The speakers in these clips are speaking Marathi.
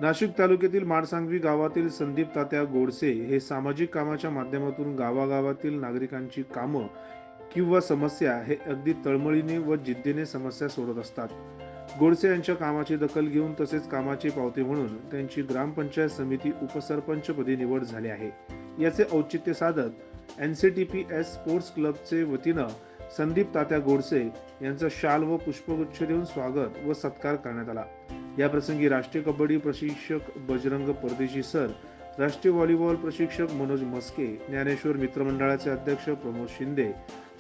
नाशिक तालुक्यातील माडसांगवी गावातील संदीप तात्या गोडसे हे सामाजिक कामाच्या माध्यमातून गावागावातील नागरिकांची कामं किंवा समस्या हे अगदी तळमळीने व जिद्दीने समस्या सोडत असतात. गोडसे यांच्या कामाची दखल घेऊन तसेच कामाची पावती म्हणून त्यांची ग्रामपंचायत समिती उपसरपंचपदी निवड झाली आहे. याचे औचित्य साधत NCTPS स्पोर्ट्स क्लबचे वतीनं संदीप तात्या गोडसे यांचं शाल व पुष्पगुच्छ देऊन स्वागत व सत्कार करण्यात आला. या प्रसंगी राष्ट्रीय कबड्डी प्रशिक्षक बजरंग परदेशी सर, राष्ट्रीय व्हॉलीबॉल प्रशिक्षक मनोज मस्के, ज्ञानेश्वर मित्रमंडळाचे अध्यक्ष प्रमोद शिंदे,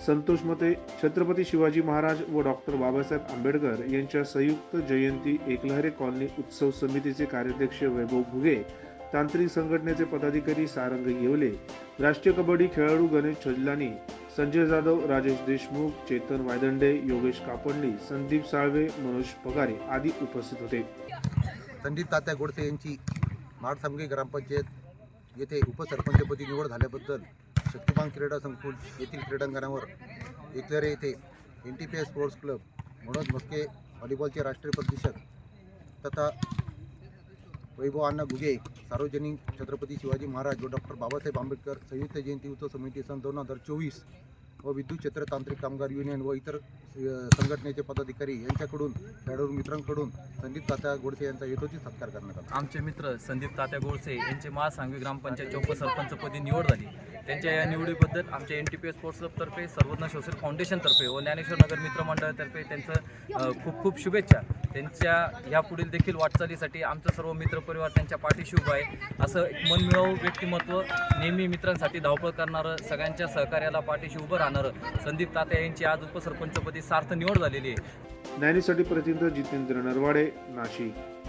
संतोष मते, छत्रपती शिवाजी महाराज व डॉक्टर बाबासाहेब आंबेडकर यांच्या संयुक्त जयंती एकलहरे कॉलनी उत्सव समितीचे कार्याध्यक्ष वैभव घुगे, तांत्रिक संघटनेचे पदाधिकारी सारंग येवले, राष्ट्रीय कबड्डी खेळाडू गणेश छजलानी, संजय जाधव, राजेश देशमुख, चेतन वायदंडे, योगेश कापडणी, संदीप साळवे, मनोज पगारे आदी उपस्थित होते. संदीप तात्या गोडसे यांची माडसांगवी ग्रामपंचायत येथे उपसरपंचपदी निवड झाल्याबद्दल शक्तिमान क्रीडा संकुल येथील क्रीडांगणावर एकलहरे येथे NTPS sports club, Manoj Maske व्हॉलीबॉलचे राष्ट्रीय प्रशिक्षक तथा वैभव अण्णा घुगे, सार्वजनिक छत्रपती शिवाजी महाराज व डॉक्टर बाबासाहेब आंबेडकर संयुक्त जयंती उत्सव समिती सन 2024 व विद्युत क्षेत्र तांत्रिक कामगार युनियन व इतर संघटनेचे पदाधिकारी यांच्याकडून खेळाडू मित्रांकडून संदीप तात्या गोडसे यांचा यथोचित सत्कार करण्यात आला. आमचे मित्र संदीप तात्या गोडसे यांची माडसांगवी ग्रामपंचायतच्या उपसरपंचपदी निवड झाली. त्यांच्या या निवडीबद्दल आमच्या NTPS स्पोर्ट्स क्लबतर्फे, सर्वज्ञ सोशल फाउंडेशनतर्फे व ज्ञानेश्वर नगर मित्रमंडळातर्फे त्यांचं खूप खूप शुभेच्छा. त्यांच्या ह्यापुढील देखील वाटचालीसाठी आमचा सर्व मित्रपरिवार त्यांच्या पाठीशी उभा आहे. असं एक मनमिळावू व्यक्तिमत्व, नेहमी मित्रांसाठी धावपळ करणारं, सगळ्यांच्या सहकार्याला पाठीशी उभं राहणारं संदीप तात्या यांची आज उपसरपंचपदी सार्थ निवड झालेली आहे. ज्ञानीसाठी प्रतिनिधी जितेंद्र नरवाडे, नाशिक.